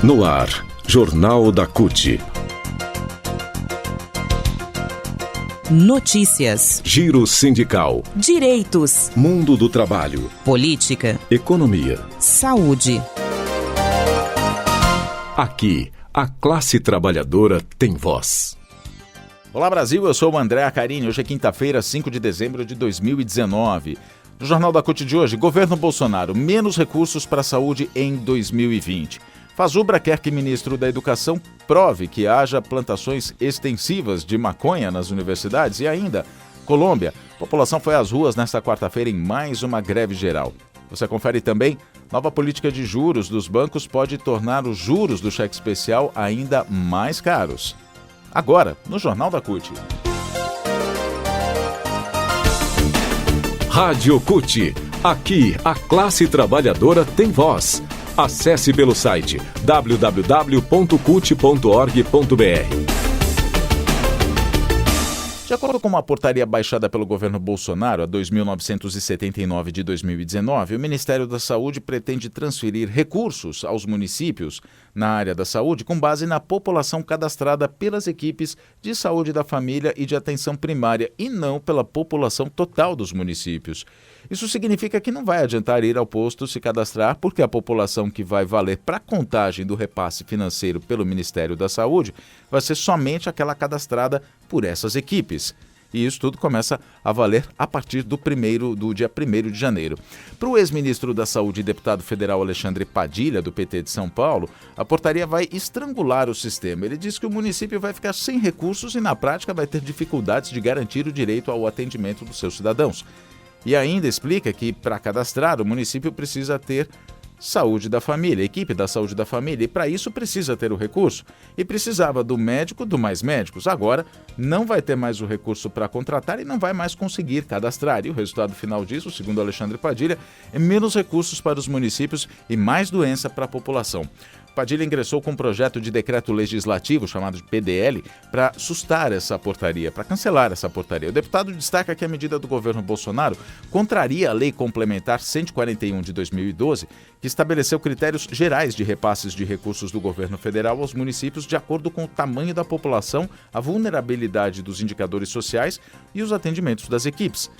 No ar, Jornal da CUT. Notícias, Giro sindical, direitos, mundo do trabalho, política, economia, saúde. Aqui, a classe trabalhadora tem voz. Olá Brasil, eu sou o André Acarini. Hoje é quinta-feira, 5 de dezembro de 2019. No Jornal da CUT de hoje, governo Bolsonaro, menos recursos para a saúde em 2020. Fazubra quer que ministro da Educação prove que haja plantações extensivas de maconha nas universidades. E ainda, Colômbia, a população foi às ruas nesta quarta-feira em mais uma greve geral. Você confere também, nova política de juros dos bancos pode tornar os juros do cheque especial ainda mais caros. Agora, no Jornal da CUT. Rádio CUT. Aqui, a classe trabalhadora tem voz. Acesse pelo site www.cut.org.br. De acordo com uma portaria baixada pelo governo Bolsonaro, a 2.979 de 2019, o Ministério da Saúde pretende transferir recursos aos municípios na área da saúde com base na população cadastrada pelas equipes de saúde da família e de atenção primária e não pela população total dos municípios. Isso significa que não vai adiantar ir ao posto se cadastrar, porque a população que vai valer para a contagem do repasse financeiro pelo Ministério da Saúde vai ser somente aquela cadastrada por essas equipes. E isso tudo começa a valer a partir do dia 1º de janeiro. Para o ex-ministro da Saúde e deputado federal Alexandre Padilha, do PT de São Paulo, a portaria vai estrangular o sistema. Ele diz que o município vai ficar sem recursos e, na prática, vai ter dificuldades de garantir o direito ao atendimento dos seus cidadãos. E ainda explica que, para cadastrar, o município precisa ter saúde da família, equipe da saúde da família, e para isso precisa ter o recurso. E precisava do médico, do mais médicos. Agora, não vai ter mais o recurso para contratar e não vai mais conseguir cadastrar. E o resultado final disso, segundo Alexandre Padilha, é menos recursos para os municípios e mais doença para a população. Padilha ingressou com um projeto de decreto legislativo, chamado de PDL, para sustar essa portaria, para cancelar essa portaria. O deputado destaca que a medida do governo Bolsonaro contraria a Lei Complementar 141 de 2012, que estabeleceu critérios gerais de repasses de recursos do governo federal aos municípios de acordo com o tamanho da população, a vulnerabilidade dos indicadores sociais e os atendimentos das equipes.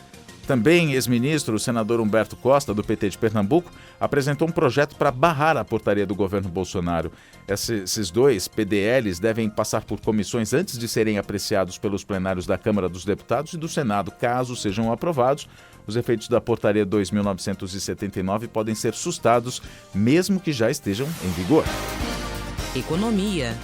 Também, ex-ministro, o senador Humberto Costa, do PT de Pernambuco, apresentou um projeto para barrar a portaria do governo Bolsonaro. Esses dois PDLs devem passar por comissões antes de serem apreciados pelos plenários da Câmara dos Deputados e do Senado. Caso sejam aprovados, os efeitos da portaria 2.979 podem ser sustados, mesmo que já estejam em vigor. Economia.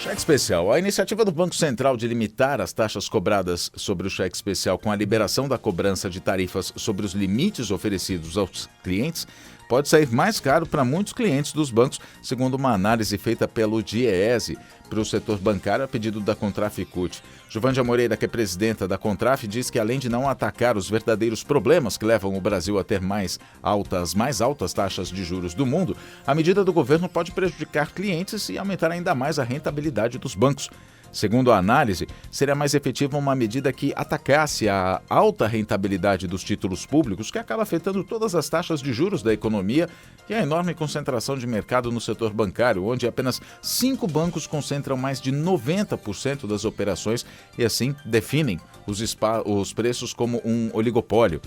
Cheque especial. A iniciativa do Banco Central de limitar as taxas cobradas sobre o cheque especial com a liberação da cobrança de tarifas sobre os limites oferecidos aos clientes pode sair mais caro para muitos clientes dos bancos, segundo uma análise feita pelo DIEESE para o setor bancário a pedido da Contraf CUT. Juvândia Moreira, que é presidenta da Contraf, diz que além de não atacar os verdadeiros problemas que levam o Brasil a ter mais altas taxas de juros do mundo, a medida do governo pode prejudicar clientes e aumentar ainda mais a rentabilidade dos bancos. Segundo a análise, seria mais efetiva uma medida que atacasse a alta rentabilidade dos títulos públicos, que acaba afetando todas as taxas de juros da economia e a enorme concentração de mercado no setor bancário, onde apenas 5 bancos concentram mais de 90% das operações e assim definem os preços como um oligopólio.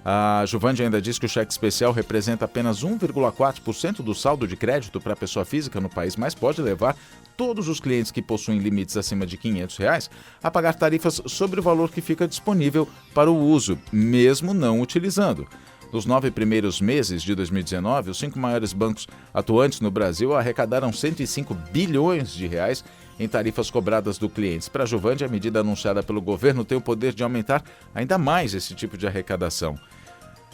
A Juvândia ainda diz que o cheque especial representa apenas 1,4% do saldo de crédito para a pessoa física no país, mas pode levar todos os clientes que possuem limites acima de R$ 500 a pagar tarifas sobre o valor que fica disponível para o uso, mesmo não utilizando. Nos 9 primeiros meses de 2019, os 5 maiores bancos atuantes no Brasil arrecadaram R$ 105 bilhões em tarifas cobradas do clientes. Para a Juvândia, a medida anunciada pelo governo tem o poder de aumentar ainda mais esse tipo de arrecadação.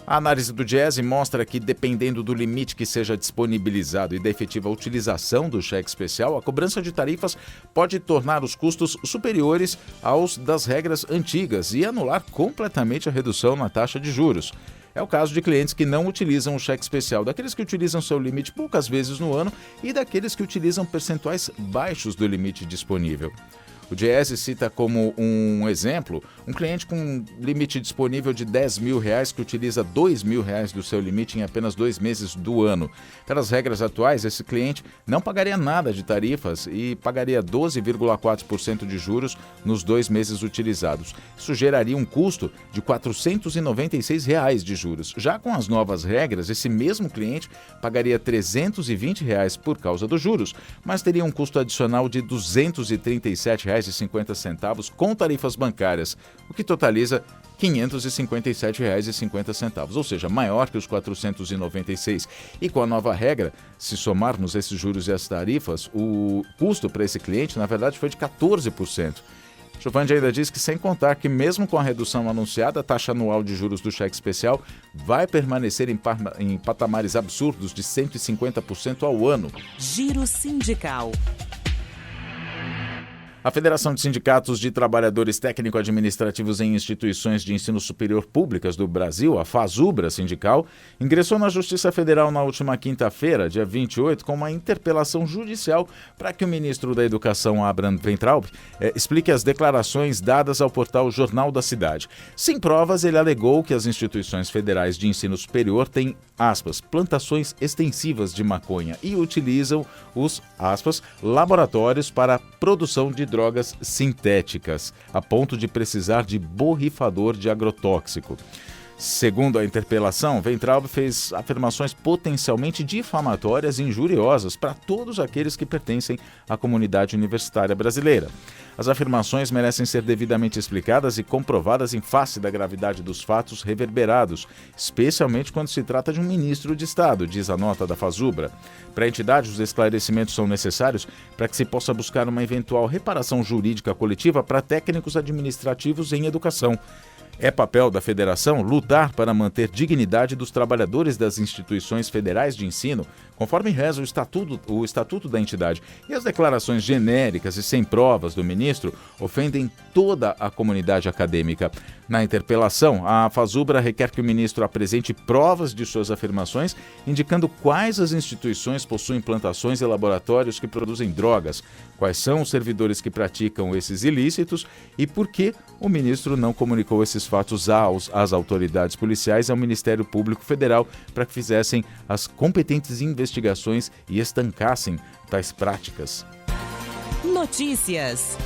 A análise do DIEESE mostra que, dependendo do limite que seja disponibilizado e da efetiva utilização do cheque especial, a cobrança de tarifas pode tornar os custos superiores aos das regras antigas e anular completamente a redução na taxa de juros. É o caso de clientes que não utilizam o cheque especial, daqueles que utilizam seu limite poucas vezes no ano e daqueles que utilizam percentuais baixos do limite disponível. O Diese cita como um exemplo um cliente com limite disponível de R$10 mil que utiliza R$2 mil do seu limite em apenas 2 meses do ano. Pelas regras atuais, esse cliente não pagaria nada de tarifas e pagaria 12,4% de juros nos 2 meses utilizados. Isso geraria um custo de R$ 496 de juros. Já com as novas regras, esse mesmo cliente pagaria R$ 320 por causa dos juros, mas teria um custo adicional de R$ 237,50 com tarifas bancárias, o que totaliza R$ 557,50, ou seja, maior que os 496. E com a nova regra, se somarmos esses juros e as tarifas, o custo para esse cliente, na verdade, foi de 14%. Giovanni ainda diz que, sem contar que mesmo com a redução anunciada, a taxa anual de juros do cheque especial vai permanecer em patamares absurdos de 150% ao ano. Giro sindical. A Federação de Sindicatos de Trabalhadores Técnico-Administrativos em Instituições de Ensino Superior Públicas do Brasil, a FASUBRA Sindical, ingressou na Justiça Federal na última quinta-feira, dia 28, com uma interpelação judicial para que o ministro da Educação, Abraham Weintraub, explique as declarações dadas ao portal Jornal da Cidade. Sem provas, ele alegou que as instituições federais de ensino superior têm, aspas, plantações extensivas de maconha e utilizam os, aspas, laboratórios para a produção de drogas sintéticas, a ponto de precisar de borrifador de agrotóxico. Segundo a interpelação, Weintraub fez afirmações potencialmente difamatórias e injuriosas para todos aqueles que pertencem à comunidade universitária brasileira. As afirmações merecem ser devidamente explicadas e comprovadas em face da gravidade dos fatos reverberados, especialmente quando se trata de um ministro de Estado, diz a nota da FASUBRA. Para a entidade, os esclarecimentos são necessários para que se possa buscar uma eventual reparação jurídica coletiva para técnicos administrativos em educação. É papel da federação lutar para manter dignidade dos trabalhadores das instituições federais de ensino, conforme reza o estatuto da entidade. E as declarações genéricas e sem provas do ministro ofendem toda a comunidade acadêmica. Na interpelação, a FASUBRA requer que o ministro apresente provas de suas afirmações, indicando quais as instituições possuem plantações e laboratórios que produzem drogas, quais são os servidores que praticam esses ilícitos e por que o ministro não comunicou esses fatos às autoridades policiais e ao Ministério Público Federal para que fizessem as competentes investigações e estancassem tais práticas. Notícias.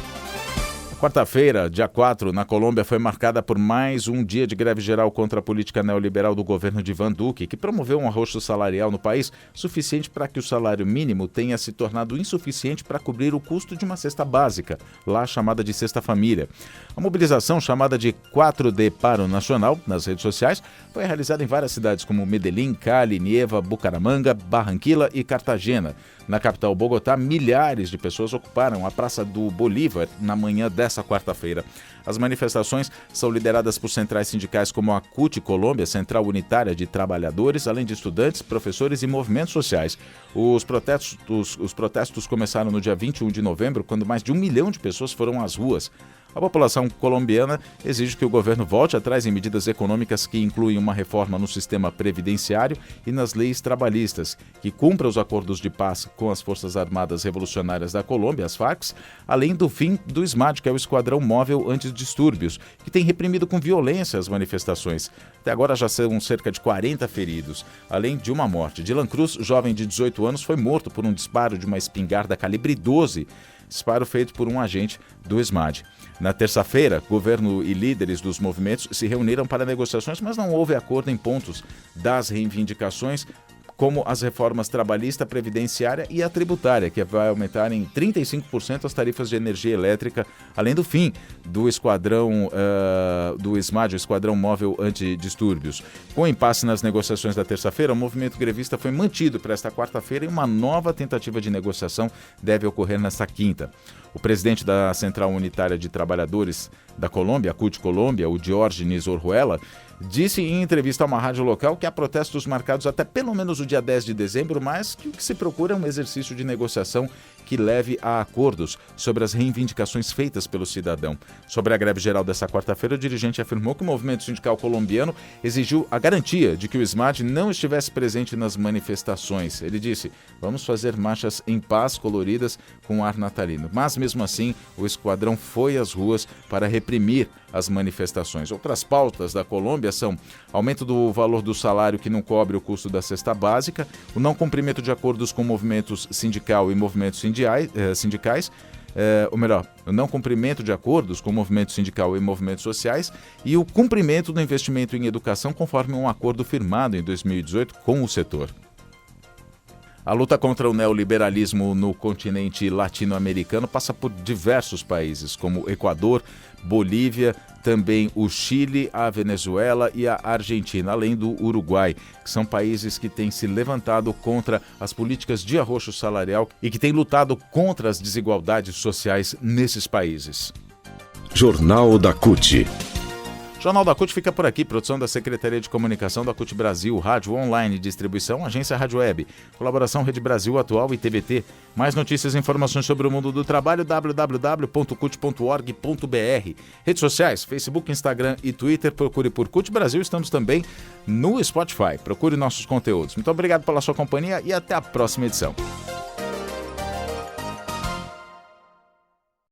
Quarta-feira, dia 4, na Colômbia, foi marcada por mais um dia de greve geral contra a política neoliberal do governo de Iván Duque, que promoveu um arroxo salarial no país suficiente para que o salário mínimo tenha se tornado insuficiente para cobrir o custo de uma cesta básica, lá chamada de Cesta Família. A mobilização, chamada de 4D Paro Nacional, nas redes sociais, foi realizada em várias cidades como Medellín, Cali, Nieva, Bucaramanga, Barranquilla e Cartagena. Na capital Bogotá, milhares de pessoas ocuparam a Praça do Bolívar na manhã dessa quarta-feira. As manifestações são lideradas por centrais sindicais como a CUT Colômbia, Central Unitária de Trabalhadores, além de estudantes, professores e movimentos sociais. Os protestos começaram no dia 21 de novembro, quando mais de 1 milhão de pessoas foram às ruas. A população colombiana exige que o governo volte atrás em medidas econômicas que incluem uma reforma no sistema previdenciário e nas leis trabalhistas, que cumpra os acordos de paz com as Forças Armadas Revolucionárias da Colômbia, as FARC, além do fim do SMAD, que é o Esquadrão Móvel Antidistúrbios, que tem reprimido com violência as manifestações. Até agora já são cerca de 40 feridos, além de uma morte. Dylan Cruz, jovem de 18 anos, foi morto por um disparo de uma espingarda calibre 12, disparo feito por um agente do SMAD. Na terça-feira, governo e líderes dos movimentos se reuniram para negociações, mas não houve acordo em pontos das reivindicações, como as reformas trabalhista, previdenciária e a tributária, que vai aumentar em 35% as tarifas de energia elétrica, além do fim do esquadrão do SMAD, o Esquadrão Móvel Antidistúrbios. Com o impasse nas negociações da terça-feira, o movimento grevista foi mantido para esta quarta-feira e uma nova tentativa de negociação deve ocorrer nesta quinta. O presidente da Central Unitária de Trabalhadores da Colômbia, a CUT Colômbia, o Diógenes Orjuela, disse em entrevista a uma rádio local que há protestos marcados até pelo menos o dia 10 de dezembro, mas que o que se procura é um exercício de negociação que leve a acordos sobre as reivindicações feitas pelo cidadão. Sobre a greve geral desta quarta-feira, o dirigente afirmou que o movimento sindical colombiano exigiu a garantia de que o SMAD não estivesse presente nas manifestações. Ele disse: vamos fazer marchas em paz, coloridas, com ar natalino. Mas, mesmo assim, o esquadrão foi às ruas para reprimir as manifestações. Outras pautas da Colômbia são aumento do valor do salário que não cobre o custo da cesta básica, o não cumprimento de acordos com movimentos sindical e movimentos sindicais, o não cumprimento de acordos com o movimento sindical e movimentos sociais e o cumprimento do investimento em educação conforme um acordo firmado em 2018 com o setor. A luta contra o neoliberalismo no continente latino-americano passa por diversos países, como Equador, Bolívia, também o Chile, a Venezuela e a Argentina, além do Uruguai, que são países que têm se levantado contra as políticas de arroxo salarial e que têm lutado contra as desigualdades sociais nesses países. Jornal da CUT. O Jornal da CUT fica por aqui, produção da Secretaria de Comunicação da CUT Brasil, rádio online, distribuição, agência Rádio Web, colaboração Rede Brasil Atual e TVT. Mais notícias e informações sobre o mundo do trabalho, www.cut.org.br. Redes sociais, Facebook, Instagram e Twitter, procure por CUT Brasil, estamos também no Spotify, procure nossos conteúdos. Muito obrigado pela sua companhia e até a próxima edição.